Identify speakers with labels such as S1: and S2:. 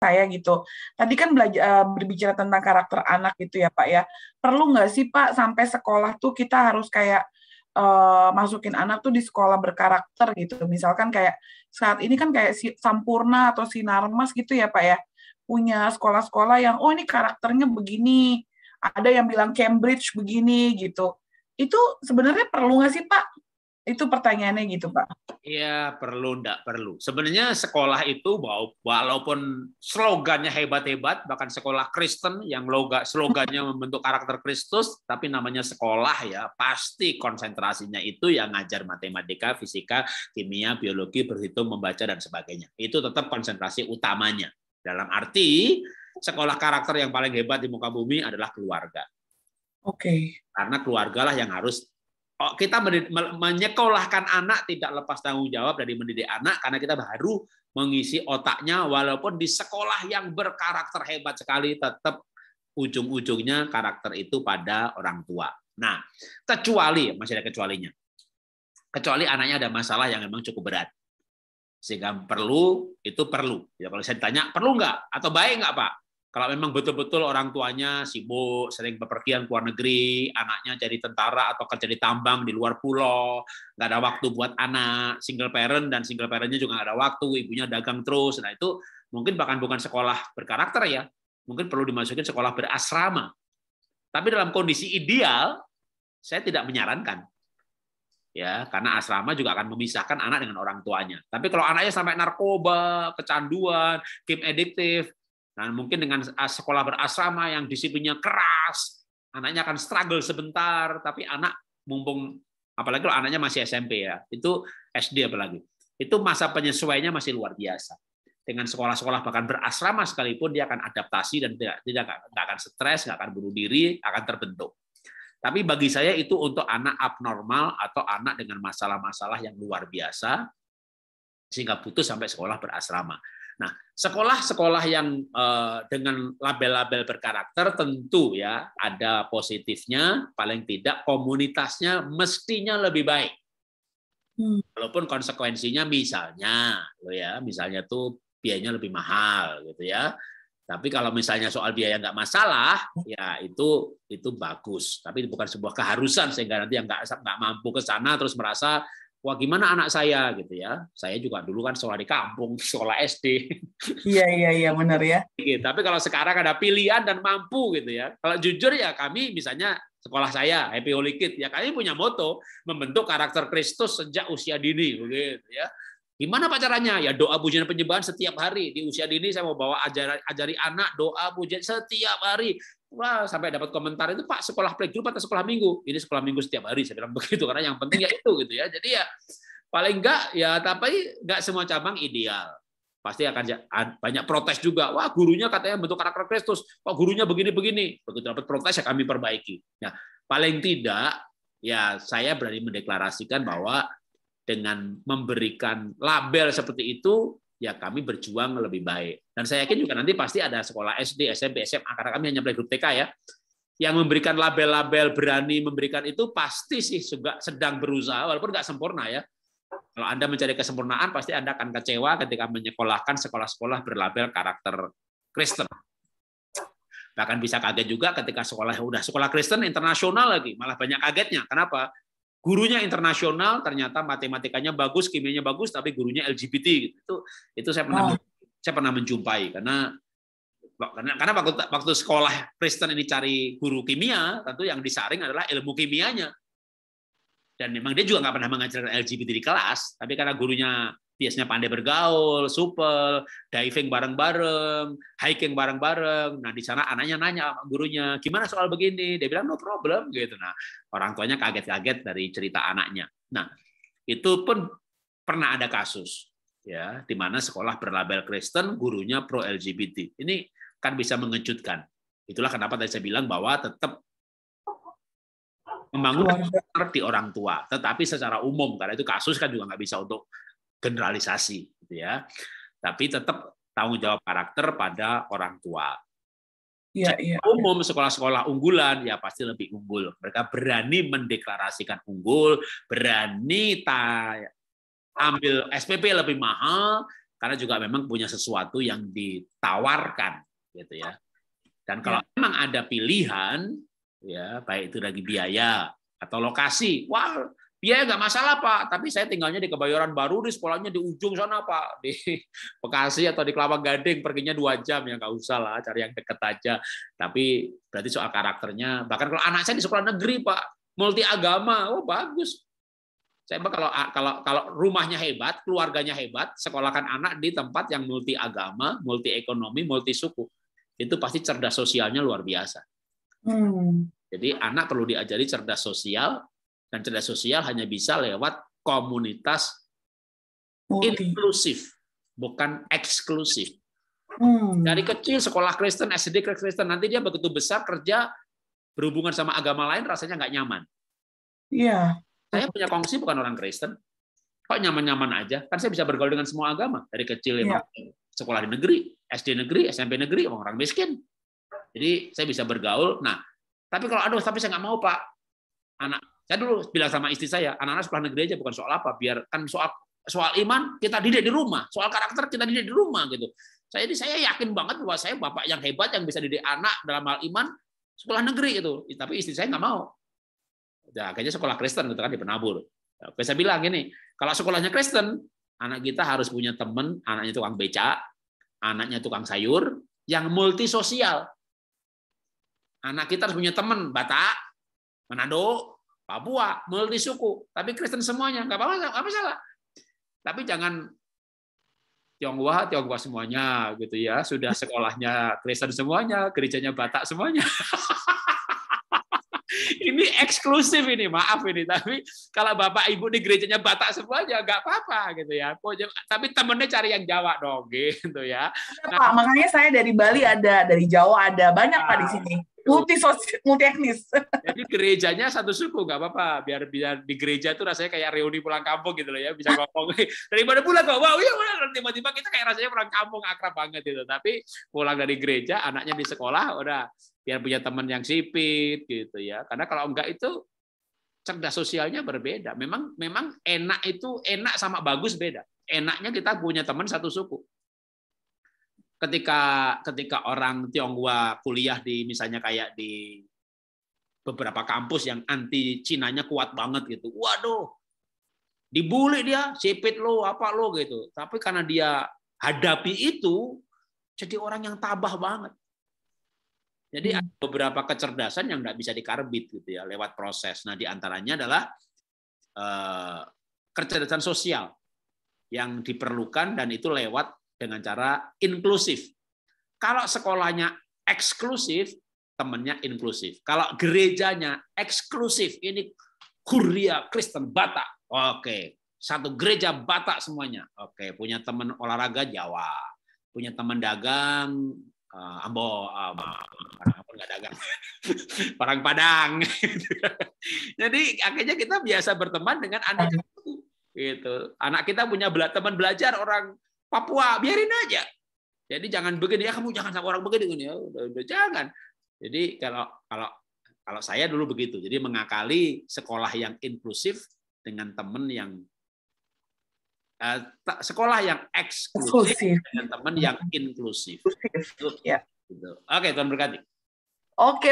S1: saya gitu. Tadi kan berbicara tentang karakter anak gitu ya Pak ya. Perlu nggak sih Pak sampai sekolah tuh kita harus kayak masukin anak tuh di sekolah berkarakter gitu. Misalkan kayak saat ini kan kayak Sampurna atau Sinarmas gitu ya Pak ya. Punya sekolah-sekolah yang oh ini karakternya begini. Ada yang bilang Cambridge begini gitu. Itu sebenarnya perlu nggak sih Pak? Itu pertanyaannya gitu Pak.
S2: Iya, perlu, enggak perlu. Sebenarnya sekolah itu walaupun slogannya hebat-hebat, bahkan sekolah Kristen yang slogannya membentuk karakter Kristus, tapi namanya sekolah ya, pasti konsentrasinya itu yang ngajar matematika, fisika, kimia, biologi, berhitung, membaca, dan sebagainya. Itu tetap konsentrasi utamanya. Dalam arti, sekolah karakter yang paling hebat di muka bumi adalah keluarga.
S1: Oke.
S2: Karena keluarga lah yang harus kita menyekolahkan anak tidak lepas tanggung jawab dari mendidik anak karena kita baru mengisi otaknya walaupun di sekolah yang berkarakter hebat sekali tetap ujung-ujungnya karakter itu pada orang tua. Nah, kecuali masih ada kecualinya. Kecuali anaknya ada masalah yang memang cukup berat. Sehingga perlu. Ya, kalau saya ditanya, perlu nggak? Atau baik nggak, Pak? Kalau memang betul-betul orang tuanya sibuk, sering bepergian ke luar negeri, anaknya jadi tentara atau kerja di tambang di luar pulau, nggak ada waktu buat anak, single parent, dan single parentnya juga nggak ada waktu, ibunya dagang terus. Nah itu mungkin bahkan bukan sekolah berkarakter ya, mungkin perlu dimasukin sekolah berasrama. Tapi dalam kondisi ideal, saya tidak menyarankan. Ya, karena asrama juga akan memisahkan anak dengan orang tuanya. Tapi kalau anaknya sampai narkoba, kecanduan, game adiktif, nah, mungkin dengan sekolah berasrama yang disiplinnya keras, anaknya akan struggle sebentar, tapi anak mumpung, apalagi kalau anaknya masih SMP ya, itu SD apalagi, itu masa penyesuaiannya masih luar biasa. Dengan sekolah-sekolah bahkan berasrama sekalipun, dia akan adaptasi dan tidak akan stres, nggak akan bunuh diri, akan terbentuk. Tapi bagi saya itu untuk anak abnormal atau anak dengan masalah-masalah yang luar biasa, sehingga butuh sampai sekolah berasrama. Nah, sekolah-sekolah yang dengan label-label berkarakter tentu ya ada positifnya, paling tidak komunitasnya mestinya lebih baik. Walaupun konsekuensinya misalnya tuh biayanya lebih mahal gitu ya. Tapi kalau misalnya soal biaya nggak masalah, ya itu bagus. Tapi bukan sebuah keharusan sehingga nanti yang nggak mampu ke sana terus merasa wah gimana anak saya gitu ya. Saya juga dulu kan sekolah di kampung, sekolah SD.
S1: Iya benar ya.
S2: Tapi kalau sekarang ada pilihan dan mampu gitu ya. Kalau jujur ya kami misalnya sekolah saya Happy Holy Kid ya kami punya moto membentuk karakter Kristus sejak usia dini begitu ya. Gimana pacarannya? Ya doa pujian penyembahan setiap hari. Di usia dini saya mau bawa ajari anak doa pujian setiap hari. Wah, sampai dapat komentar itu Pak sekolah playgroup atau sekolah minggu? Ini sekolah minggu setiap hari saya bilang begitu karena yang penting ya itu gitu ya. Jadi ya paling enggak ya tapi enggak semua cabang ideal. Pasti akan banyak protes juga. Wah, gurunya katanya bentuk karakter Kristus. Kok gurunya begini-begini? Begitu dapat protes ya kami perbaiki. Nah, paling tidak ya saya berani mendeklarasikan bahwa dengan memberikan label seperti itu, ya kami berjuang lebih baik. Dan saya yakin juga nanti pasti ada sekolah SD, SMP, SMA, karena kami hanya playgroup TK ya, yang memberikan label-label berani memberikan itu pasti sih juga sedang berusaha, walaupun nggak sempurna ya. Kalau Anda mencari kesempurnaan, pasti Anda akan kecewa ketika menyekolahkan sekolah-sekolah berlabel karakter Kristen. Bahkan bisa kaget juga ketika sekolah Kristen internasional lagi, malah banyak kagetnya. Kenapa? Gurunya internasional, ternyata matematikanya bagus, kimianya bagus, tapi gurunya LGBT. Itu saya pernah menjumpai karena waktu sekolah Kristen ini cari guru kimia, tentu yang disaring adalah ilmu kimianya. Dan memang dia juga nggak pernah mengajarkan LGBT di kelas, tapi karena gurunya biasanya pandai bergaul, supel, diving bareng-bareng, hiking bareng-bareng. Nah, di sana anaknya nanya sama gurunya, gimana soal begini? Dia bilang, no problem. Gitu. Nah, orang tuanya kaget-kaget dari cerita anaknya. Nah, itu pun pernah ada kasus, ya, di mana sekolah berlabel Kristen, gurunya pro LGBT. Ini kan bisa mengejutkan. Itulah kenapa tadi saya bilang bahwa tetap membangun karakter di orang tua, tetapi secara umum, karena itu kasus kan juga nggak bisa untuk generalisasi gitu ya. Tapi tetap tanggung jawab karakter pada orang tua.
S1: Iya.
S2: Umum sekolah-sekolah unggulan ya pasti lebih unggul. Mereka berani mendeklarasikan unggul, berani ambil SPP lebih mahal karena juga memang punya sesuatu yang ditawarkan gitu ya. Dan kalau memang ada pilihan ya, baik itu dari biaya atau lokasi, wah biaya nggak masalah Pak, tapi saya tinggalnya di Kebayoran Baru, di sekolahnya di ujung sana Pak, di Bekasi atau di Kelapa Gading, perginya 2 jam, ya nggak usah lah, cari yang deket aja. Tapi berarti soal karakternya, bahkan kalau anak saya di sekolah negeri Pak, multi agama, oh bagus. Saya kalau rumahnya hebat, keluarganya hebat, sekolahkan anak di tempat yang multi agama, multi ekonomi, multi suku, itu pasti cerdas sosialnya luar biasa. Jadi anak perlu diajari cerdas sosial, dan cerdas sosial hanya bisa lewat komunitas inklusif, bukan eksklusif. Dari kecil sekolah Kristen, SD Kristen, nanti dia begitu besar kerja berhubungan sama agama lain rasanya nggak nyaman.
S1: Iya.
S2: Saya punya kongsi bukan orang Kristen, kok nyaman-nyaman aja? Kan saya bisa bergaul dengan semua agama dari kecil. Sekolah di negeri, SD negeri, SMP negeri, orang miskin. Jadi saya bisa bergaul. Nah, tapi kalau tapi saya nggak mau Pak. Saya dulu bilang sama istri saya, anak-anak sekolah negeri aja, bukan soal apa, biar kan soal iman kita didik di rumah, soal karakter kita didik di rumah gitu. Saya yakin banget bahwa saya bapak yang hebat yang bisa didik anak dalam hal iman sekolah negeri itu. Tapi istri saya nggak mau. Ya, akhirnya sekolah Kristen gitu kan di Penabur. Saya bilang gini, kalau sekolahnya Kristen, anak kita harus punya teman, anaknya tukang beca, anaknya tukang sayur, yang multi sosial. Anak kita harus punya teman Batak, Manado, Papua, multi suku, tapi Kristen semuanya, nggak apa-apa salah. Tapi jangan Tionghoa semuanya gitu ya. Sudah sekolahnya Kristen semuanya, gerejanya Batak semuanya. Ini eksklusif ini, maaf ini. Tapi kalau Bapak Ibu di gerejanya Batak semuanya nggak apa-apa gitu ya. Tapi temennya cari yang Jawa dong gitu ya.
S1: Pak, makanya saya dari Bali ada, dari Jawa ada, banyak Pak di sini. Multi etnis.
S2: Jadi gerejanya satu suku nggak apa-apa, biar di gereja tuh rasanya kayak reuni pulang kampung gitu loh ya, bisa ngomong daripada pulang kok, wow iya tiba-tiba kita kayak rasanya pulang kampung akrab banget gitu. Tapi pulang dari gereja, anaknya di sekolah udah biar punya teman yang sipit gitu ya. Karena kalau enggak itu cerdas sosialnya berbeda. Memang enak sama bagus beda. Enaknya kita punya teman satu suku. Ketika orang Tionghoa kuliah di misalnya kayak di beberapa kampus yang anti Cinanya kuat banget gitu, waduh, dibully dia, sipit lo, apa lo gitu. Tapi karena dia hadapi itu, jadi orang yang tabah banget. Jadi ada beberapa kecerdasan yang nggak bisa dikarbit gitu ya lewat proses. Nah diantaranya adalah kecerdasan sosial yang diperlukan dan itu lewat dengan cara inklusif. Kalau sekolahnya eksklusif, temannya inklusif. Kalau gerejanya eksklusif, ini Huria Kristen Batak. Oke, satu gereja Batak semuanya. Oke, punya teman olahraga Jawa, punya teman dagang nggak dagang, orang Padang. Jadi akhirnya kita biasa berteman dengan anak gitu. Anak kita punya teman belajar orang Papua, biarin aja. Jadi jangan begini ya, kamu jangan sama orang begini ya, udah jangan. Jadi kalau saya dulu begitu. Jadi mengakali sekolah yang inklusif dengan teman yang sekolah yang eksklusif dengan teman yang inklusif.
S1: Ya.
S2: Gitu. Oke, Tuhan berkati.
S1: Oke.